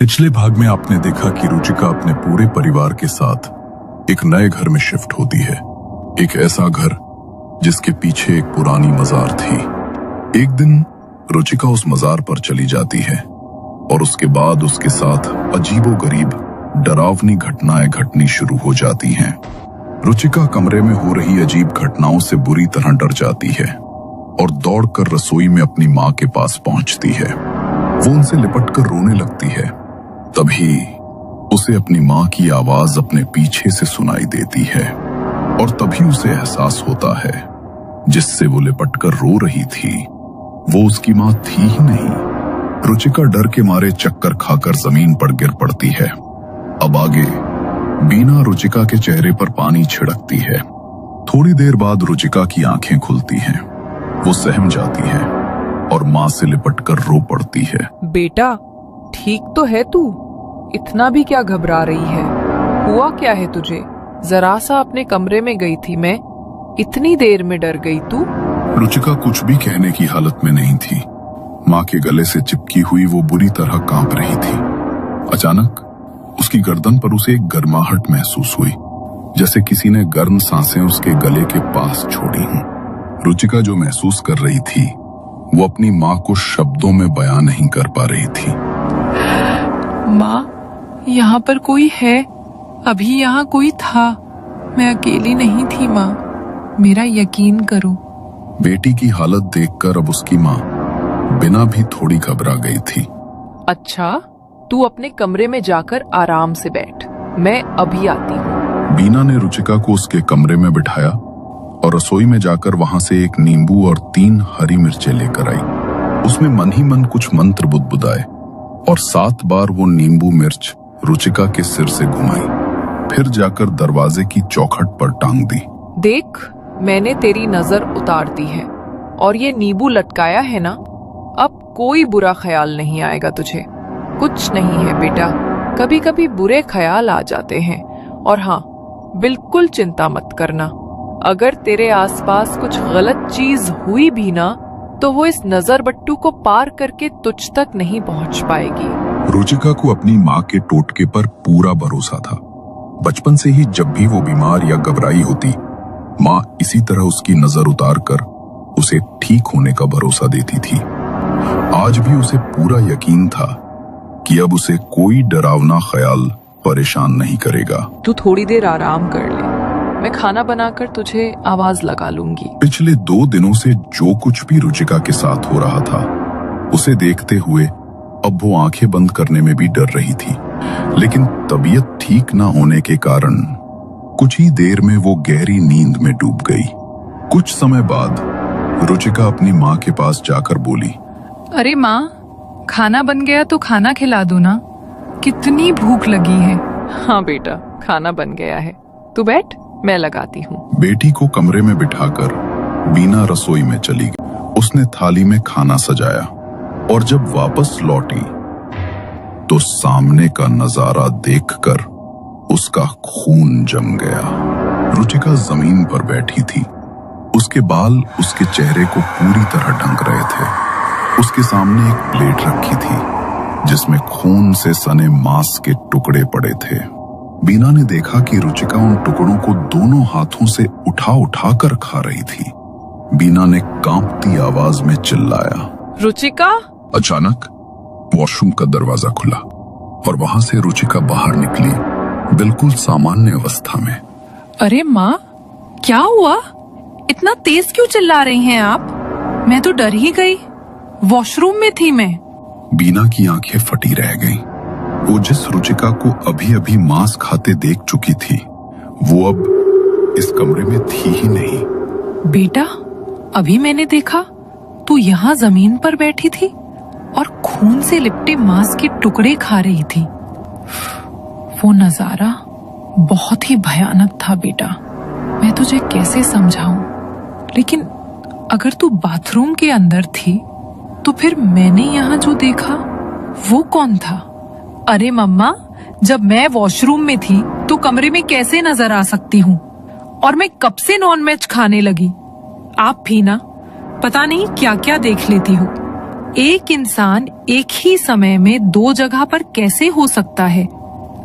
पिछले भाग में आपने देखा कि रुचिका अपने पूरे परिवार के साथ एक नए घर में शिफ्ट होती है। एक ऐसा घर जिसके पीछे एक पुरानी मजार थी। एक दिन रुचिका उस मजार पर चली जाती है और उसके बाद उसके साथ अजीबोगरीब डरावनी घटनाएं घटनी शुरू हो जाती हैं। रुचिका कमरे में हो रही अजीब घटनाओं से बुरी तरह डर जाती है और दौड़कर रसोई में अपनी माँ के पास पहुंचती है। वो उनसे लिपटकर रोने लगती है। तभी उसे अपनी माँ की आवाज अपने पीछे से सुनाई देती है और तभी उसे एहसास होता है जिससे वो लिपटकर रो रही थी वो उसकी माँ थी ही नहीं। रुचिका डर के मारे चक्कर खाकर जमीन पर गिर पड़ती है। अब आगे बीना रुचिका के चेहरे पर पानी छिड़कती है। थोड़ी देर बाद रुचिका की आंखें खुलती हैं। वो सहम जाती है और माँ से लिपटकर रो पड़ती है। बेटा ठीक तो है तू? इतना भी क्या घबरा रही है? हुआ क्या है तुझे? जरा सा अपने कमरे में गई थी मैं, इतनी देर में डर गई तू? रुचिका कुछ भी कहने की हालत में नहीं थी। माँ के गले से चिपकी हुई वो बुरी तरह कांप रही थी। अचानक उसकी गर्दन पर उसे एक गर्माहट महसूस हुई, जैसे किसी ने गर्म सांसें उसके गले के पास छोड़ी हों। रुचिका जो महसूस कर रही थी वो अपनी माँ को शब्दों में बयां नहीं कर पा रही थी। माँ, यहाँ पर कोई है? अभी यहाँ कोई था। मैं अकेली नहीं थी माँ, मेरा यकीन करो। बेटी की हालत देखकर अब उसकी माँ बिना भी थोड़ी घबरा गई थी। अच्छा, तू अपने कमरे में जाकर आराम से बैठ, मैं अभी आती हूँ। बीना ने रुचिका को उसके कमरे में बिठाया और रसोई में जाकर वहां से एक नींबू और 3 हरी मिर्चें लेकर आई। उसमें मन ही मन कुछ मंत्र बुदबुदाए और 7 बार वो नींबू मिर्च रुचिका के सिर से घुमाई, फिर जाकर दरवाजे की चौखट पर टांग दी। देख, मैंने तेरी नजर उतार दी है और ये नींबू लटकाया है ना, अब कोई बुरा ख्याल नहीं आएगा तुझे। कुछ नहीं है बेटा, कभी कभी बुरे ख्याल आ जाते हैं। और हाँ, बिल्कुल चिंता मत करना। अगर तेरे आसपास कुछ गलत चीज हुई भी ना, तो वो इस नजर बट्टू को पार करके तुझ तक नहीं पहुंच पाएगी। रुचिका को अपनी माँ के टोटके पर पूरा भरोसा था। बचपन से ही जब भी वो बीमार या घबराई होती, माँ इसी तरह उसकी नजर उतार कर उसे ठीक होने का भरोसा देती थी। आज भी उसे पूरा यकीन था कि अब उसे कोई डरावना ख्याल परेशान नहीं करेगा। तू थोड़ी देर आराम कर ले, मैं खाना बनाकर तुझे आवाज लगा लूंगी। पिछले 2 दिनों से जो कुछ भी रुचिका के साथ हो रहा था, उसे देखते हुए अब वो आंखें बंद करने में भी डर रही थी। लेकिन तबीयत ठीक न होने के कारण कुछ ही देर में वो गहरी नींद में डूब गई। कुछ समय बाद रुचिका अपनी माँ के पास जाकर बोली, अरे माँ, खाना बन गया तो खाना खिला दो ना, कितनी भूख लगी है। हाँ बेटा, खाना बन गया है, तू बैठ, मैं लगाती हूँ। बेटी को कमरे में बिठाकर बीना रसोई में चली गई। उसने थाली में खाना सजाया और जब वापस लौटी तो सामने का नजारा देखकर उसका खून जम गया। रुचिका जमीन पर बैठी थी। उसके बाल उसके चेहरे को पूरी तरह ढक रहे थे। उसके सामने एक प्लेट रखी थी जिसमें खून से सने मांस के टुकड़े पड़े थे। बीना ने देखा कि रुचिका उन टुकड़ों को दोनों हाथों से उठा उठा कर खा रही थी। बीना ने कांपती आवाज में चिल्लाया, रुचिका! अचानक वॉशरूम का दरवाजा खुला और वहां से रुचिका बाहर निकली, बिल्कुल सामान्य अवस्था में। अरे माँ, क्या हुआ? इतना तेज क्यों चिल्ला रही हैं आप? मैं तो डर ही गई, वॉशरूम में थी मैं। बीना की आंखें फटी रह गईं। वो जिस रुचिका को अभी अभी मांस खाते देख चुकी थी, वो अब इस कमरे में थी ही नहीं। बेटा, अभी मैंने देखा तू यहाँ जमीन पर बैठी थी और खून से लिपटे मांस के टुकड़े खा रही थी। वो नजारा बहुत ही भयानक था बेटा, मैं तुझे कैसे समझाऊं। लेकिन अगर तू बाथरूम के अंदर थी तो फिर मैंने यहाँ जो देखा वो कौन था? अरे मम्मा, जब मैं वॉशरूम में थी तो कमरे में कैसे नजर आ सकती हूँ? और मैं कब से नॉन वेज खाने लगी? आप भी ना, पता नहीं क्या क्या देख लेती हो। एक इंसान एक ही समय में 2 जगह पर कैसे हो सकता है?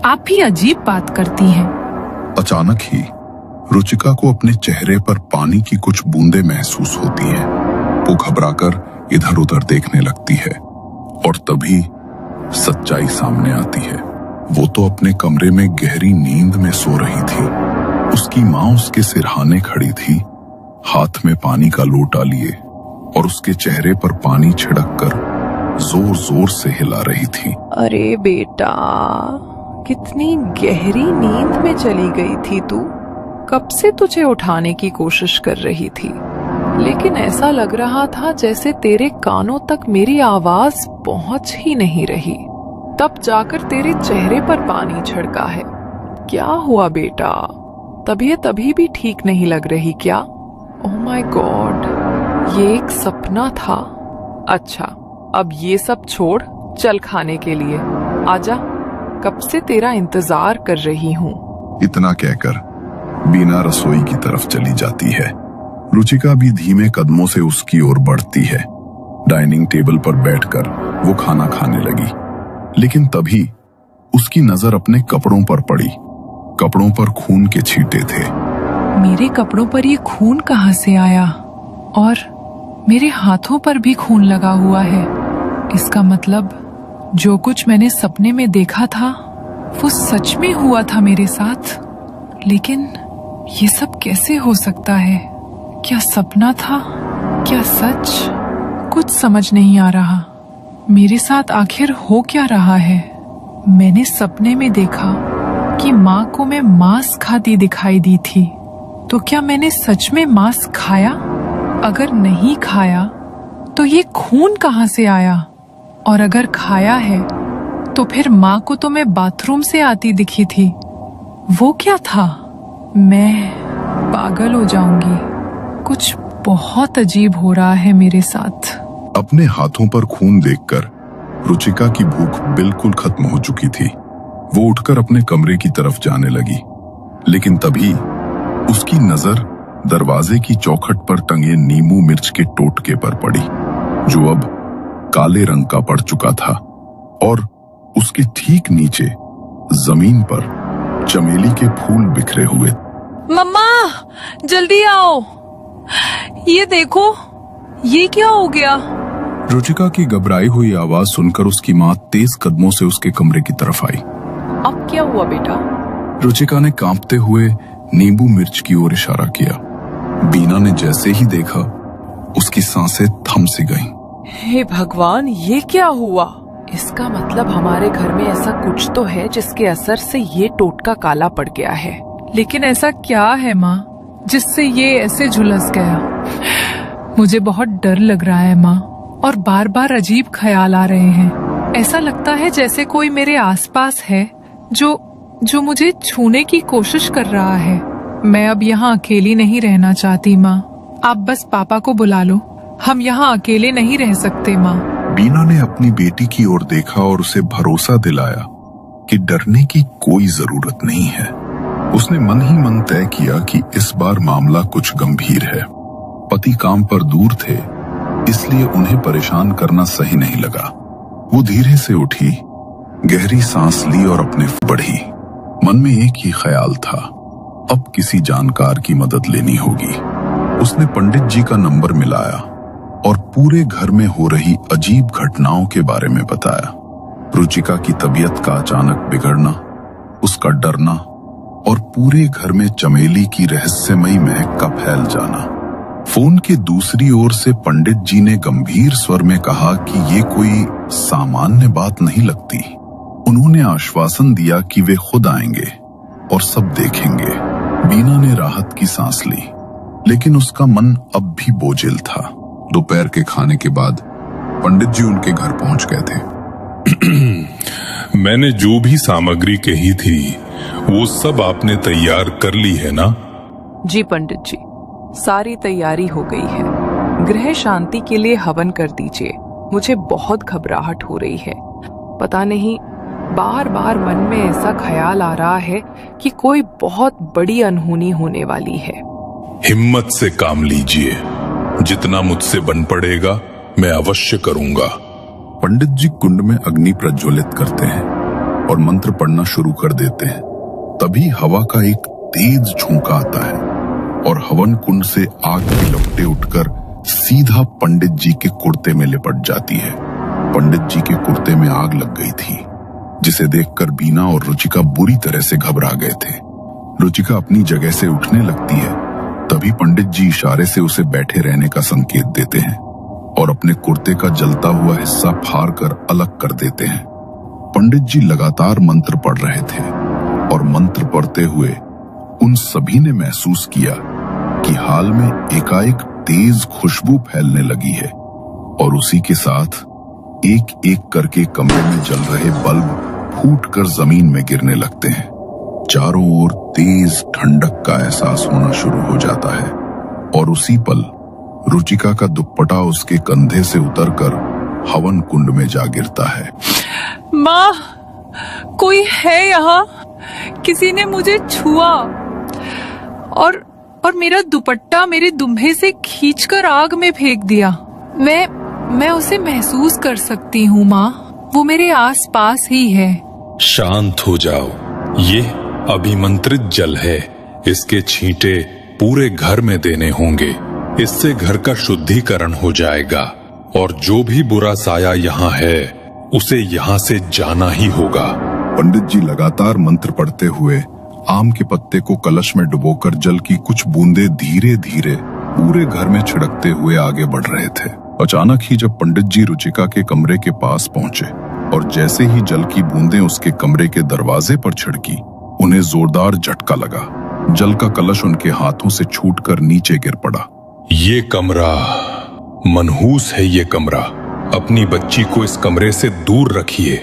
आप भी अजीब बात करती हैं। अचानक ही रुचिका को अपने चेहरे पर पानी की कुछ बूंदें महसूस होती हैं। वो घबराकर इधर उधर देखने लगती है और तभी सच्चाई सामने आती है। वो तो अपने कमरे में गहरी नींद में सो रही थी। उसकी माँ उसके सिरहाने खड़ी थी, हाथ में पानी का लोटा लिए, और उसके चेहरे पर पानी छिड़क कर जोर जोर से हिला रही थी। अरे बेटा, कितनी गहरी नींद में चली गई थी तू। कब से तुझे उठाने की कोशिश कर रही थी, लेकिन ऐसा लग रहा था जैसे तेरे कानों तक मेरी आवाज पहुंच ही नहीं रही। तब जाकर तेरे चेहरे पर पानी छिड़का है। क्या हुआ बेटा? तबीयत अभी भी ठीक नहीं लग रही क्या? ओह माय गॉड, ये एक सपना था। अच्छा, अब ये सब छोड़, चल खाने के लिए आजा। कब से तेरा इंतजार कर रही हूँ। इतना कहकर बीना रसोई की तरफ चली जाती है। रुचिका भी धीमे कदमों से उसकी ओर बढ़ती है। डाइनिंग टेबल पर बैठकर वो खाना खाने लगी, लेकिन तभी उसकी नजर अपने कपड़ों पर पड़ी। कपड़ों पर खून के छींटे थे। मेरे कपड़ों पर ये खून कहाँ से आया? और मेरे हाथों पर भी खून लगा हुआ है। इसका मतलब जो कुछ मैंने सपने में देखा था वो सच में हुआ था मेरे साथ। लेकिन ये सब कैसे हो सकता है? क्या सपना था, क्या सच? कुछ समझ नहीं आ रहा। मेरे साथ आखिर हो क्या रहा है? मैंने सपने में देखा कि माँ को मैं मांस खाती दिखाई दी थी। तो क्या मैंने सच में मांस खाया? अगर नहीं खाया तो ये खून कहाँ से आया? और अगर खाया है तो फिर माँ को तो मैं बाथरूम से आती दिखी थी। वो क्या था? मैं पागल हो जाऊंगी। कुछ बहुत अजीब हो रहा है मेरे साथ। अपने हाथों पर खून देखकर रुचिका की भूख बिल्कुल खत्म हो चुकी थी। वो उठकर अपने कमरे की तरफ जाने लगी, लेकिन तभी उसकी नजर दरवाजे की चौखट पर टंगे नींबू मिर्च के टोटके पर पड़ी, जो अब काले रंग का पड़ चुका था, और उसके ठीक नीचे जमीन पर चमेली के फूल बिखरे हुए। मम्मा, जल्दी आओ, ये देखो, ये क्या हो गया? रुचिका की घबराई हुई आवाज सुनकर उसकी माँ तेज कदमों से उसके कमरे की तरफ आई। अब क्या हुआ बेटा? रुचिका ने कांपते हुए नींबू मिर्च की ओर इशारा किया। बीना ने जैसे ही देखा, उसकी सांसें थम सी गईं। हे भगवान, ये क्या हुआ? इसका मतलब हमारे घर में ऐसा कुछ तो है जिसके असर से ये टोटका काला पड़ गया है। लेकिन ऐसा क्या है माँ जिससे ये ऐसे झुलस गया? मुझे बहुत डर लग रहा है माँ, और बार बार अजीब ख्याल आ रहे हैं। ऐसा लगता है जैसे कोई मेरे आसपास है जो मुझे छूने की कोशिश कर रहा है। मैं अब यहाँ अकेली नहीं रहना चाहती माँ। आप बस पापा को बुला लो, हम यहाँ अकेले नहीं रह सकते माँ। बीना ने अपनी बेटी की ओर देखा और उसे भरोसा दिलाया कि डरने की कोई जरूरत नहीं है। उसने मन ही मन तय किया कि इस बार मामला कुछ गंभीर है। पति काम पर दूर थे, इसलिए उन्हें परेशान करना सही नहीं लगा। वो धीरे से उठी, गहरी सांस ली और अपने बढ़ी। मन में एक ही ख्याल था, अब किसी जानकार की मदद लेनी होगी। उसने पंडित जी का नंबर मिलाया और पूरे घर में हो रही अजीब घटनाओं के बारे में बताया। रुचिका की तबीयत का अचानक बिगड़ना, उसका डरना और पूरे घर में चमेली की रहस्यमयी महक का फैल जाना। फोन की दूसरी ओर से पंडित जी ने गंभीर स्वर में कहा कि ये कोई सामान्य बात नहीं लगती। उन्होंने आश्वासन दिया कि वे खुद आएंगे और सब देखेंगे। बीना ने राहत की सांस ली, लेकिन उसका मन अब भी बोझिल था। दोपहर के खाने के बाद पंडित जी उनके घर पहुंच गए थे। मैंने जो भी सामग्री कही थी वो सब आपने तैयार कर ली है ना? जी पंडित जी, सारी तैयारी हो गई है। गृह शांति के लिए हवन कर दीजिए। मुझे बहुत घबराहट हो रही है। पता नहीं, बार बार मन में ऐसा ख्याल आ रहा है कि कोई बहुत बड़ी अनहोनी होने वाली है। हिम्मत से काम लीजिए। जितना मुझसे बन पड़ेगा मैं अवश्य करूंगा। पंडित जी कुंड में अग्नि प्रज्वलित करते हैं और मंत्र पढ़ना शुरू कर देते हैं। तभी हवा का एक तेज झोंका आता है और हवन कुंड से आग की लपटें उठकर सीधा पंडित जी के कुर्ते में लिपट जाती है। पंडित जी के कुर्ते में आग लग गई थी, जिसे देखकर बीना और रुचिका बुरी तरह से घबरा गए थे। रुचिका अपनी जगह से उठने लगती है, तभी पंडित जी इशारे से उसे बैठे रहने का संकेत देते हैं और अपने कुर्ते का जलता हुआ हिस्सा फाड़ कर अलग कर देते हैं। पंडित जी लगातार मंत्र पढ़ रहे थे और मंत्र पढ़ते हुए उन सभी ने महसूस किया कि हाल में एकाएक तेज खुशबू फैलने लगी है और उसी के साथ एक एक करके कमरे में जल रहे बल्ब फूटकर जमीन में गिरने लगते हैं। चारों ओर तेज ठंडक का एहसास होना शुरू हो जाता है और उसी पल रुचिका का दुपट्टा उसके कंधे से उतरकर हवन कुंड में जा गिरता है। माँ, कोई है यहाँ? किसी ने मुझे छुआ और मेरा दुपट्टा मेरे दुम्भे से खींचकर आग में फेंक दिया। मैं उसे महसूस कर सकती हूँ माँ, वो मेरे आसपास ही है। शांत हो जाओ, ये अभिमंत्रित जल है। इसके छींटे पूरे घर में देने होंगे। इससे घर का शुद्धिकरण हो जाएगा और जो भी बुरा साया यहाँ है उसे यहाँ से जाना ही होगा। पंडित जी लगातार मंत्र पढ़ते हुए आम के पत्ते को कलश में डुबोकर जल की कुछ बूंदे धीरे धीरे पूरे घर में छिड़कते हुए आगे बढ़ रहे थे। अचानक ही जब पंडित जी रुचिका के कमरे के पास पहुंचे और जैसे ही जल की बूंदें उसके कमरे के दरवाजे पर छिड़की, उन्हें जोरदार झटका लगा। जल का कलश उनके हाथों से छूटकर नीचे गिर पड़ा। ये कमरा मनहूस है। ये कमरा, अपनी बच्ची को इस कमरे से दूर रखिए।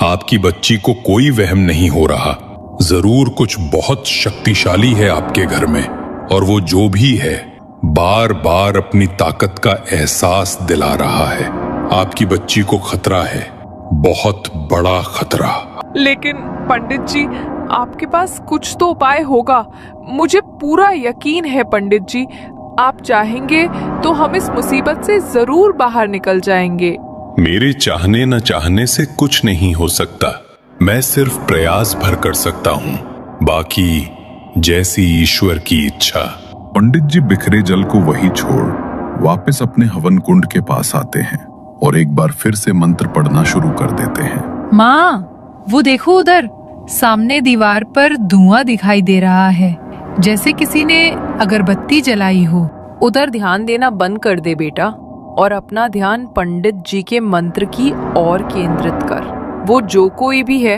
आपकी बच्ची को कोई वहम नहीं हो रहा। जरूर कुछ बहुत शक्तिशाली है आपके घर में और वो जो भी है बार बार अपनी ताकत का एहसास दिला रहा है। आपकी बच्ची को खतरा है, बहुत बड़ा खतरा। लेकिन पंडित जी, आपके पास कुछ तो उपाय होगा। मुझे पूरा यकीन है पंडित जी, आप चाहेंगे तो हम इस मुसीबत से जरूर बाहर निकल जाएंगे। मेरे चाहने न चाहने से कुछ नहीं हो सकता। मैं सिर्फ प्रयास भर कर सकता हूँ, बाकी जैसी ईश्वर की इच्छा। पंडित जी बिखरे जल को वही छोड़ वापस अपने हवन कुंड के पास आते हैं और एक बार फिर से मंत्र पढ़ना शुरू कर देते हैं। माँ, वो देखो उधर सामने दीवार पर धुआं दिखाई दे रहा है, जैसे किसी ने अगरबत्ती जलाई हो। उधर ध्यान देना बंद कर दे बेटा और अपना ध्यान पंडित जी के मंत्र की ओर केंद्रित कर। वो जो कोई भी है,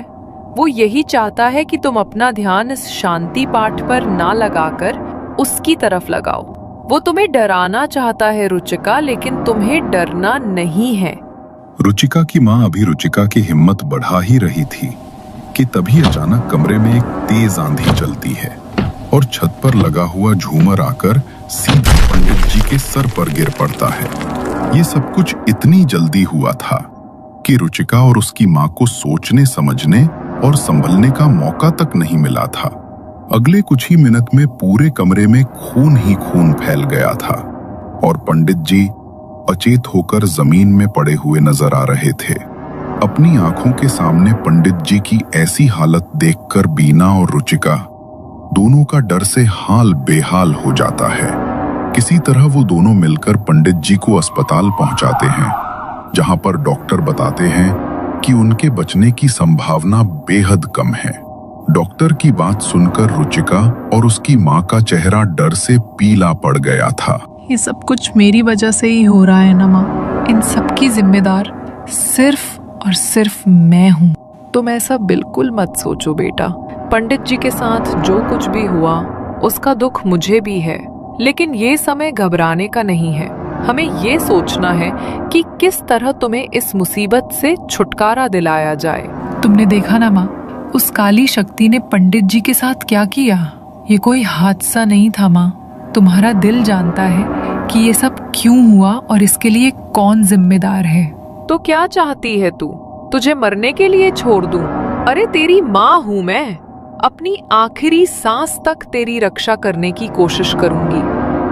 वो यही चाहता है कि तुम अपना ध्यान इस शांति पाठ पर ना लगाकर उसकी तरफ लगाओ। वो तुम्हें डराना चाहता है रुचिका, लेकिन तुम्हें डरना नहीं है। रुचिका की माँ अभी रुचिका की हिम्मत बढ़ा ही रही थी कि तभी अचानक कमरे में एक तेज आंधी चलती है और छत पर लगा हुआ झूमर आकर सीधा पंडित जी के सर पर गिर पड़ता है। ये सब कुछ इतनी जल्दी हुआ था कि रुचिका और उसकी माँ को सोचने समझने और संभलने का मौका तक नहीं मिला था। अगले कुछ ही मिनट में पूरे कमरे में खून ही खून फैल गया था और पंडित जी अचेत होकर जमीन में पड़े हुए नजर आ रहे थे। अपनी आंखों के सामने पंडित जी की ऐसी हालत देखकर बीना और रुचिका दोनों का डर से हाल बेहाल हो जाता है। किसी तरह वो दोनों मिलकर पंडित जी को अस्पताल पहुंचाते हैं, जहां पर डॉक्टर बताते हैं कि उनके बचने की संभावना बेहद कम है। डॉक्टर की बात सुनकर रुचिका और उसकी माँ का चेहरा डर से पीला पड़ गया था। ये सब कुछ मेरी वजह से ही हो रहा है ना माँ। इन सब की जिम्मेदार सिर्फ और सिर्फ मैं हूँ। तुम ऐसा बिल्कुल मत सोचो बेटा। पंडित जी के साथ जो कुछ भी हुआ उसका दुख मुझे भी है, लेकिन ये समय घबराने का नहीं है। हमें ये सोचना है कि किस तरह तुम्हें इस मुसीबत से छुटकारा दिलाया जाए। तुमने देखा ना माँ, उस काली शक्ति ने पंडित जी के साथ क्या किया। ये कोई हादसा नहीं था माँ। तुम्हारा दिल जानता है कि ये सब क्यों हुआ और इसके लिए कौन जिम्मेदार है। तो क्या चाहती है तू? तुझे मरने के लिए छोड़ दूं? अरे तेरी माँ हूँ मैं। अपनी आखिरी सांस तक तेरी रक्षा करने की कोशिश करूंगी।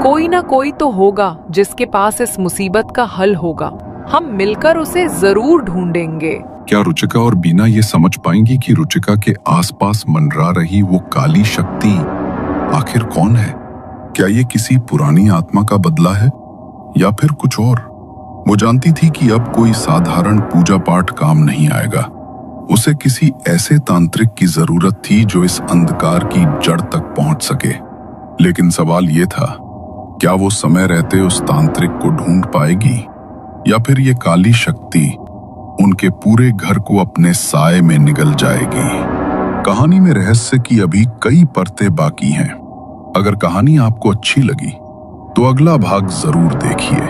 कोई ना कोई तो होगा जिसके पास इस मुसीबत का हल होगा। हम मिलकर उसे जरूर ढूंढेंगे। क्या रुचिका और बीना ये समझ पाएंगी कि रुचिका के आसपास मंडरा रही वो काली शक्ति आखिर कौन है? क्या ये किसी पुरानी आत्मा का बदला है या फिर कुछ और? वो जानती थी कि अब कोई साधारण पूजा पाठ काम नहीं आएगा। उसे किसी ऐसे तांत्रिक की जरूरत थी जो इस अंधकार की जड़ तक पहुंच सके। लेकिन सवाल ये था, क्या वो समय रहते उस तांत्रिक को ढूंढ पाएगी या फिर ये काली शक्ति उनके पूरे घर को अपने साए में निगल जाएगी? कहानी में रहस्य की अभी कई परतें बाकी हैं। अगर कहानी आपको अच्छी लगी तो अगला भाग जरूर देखिए।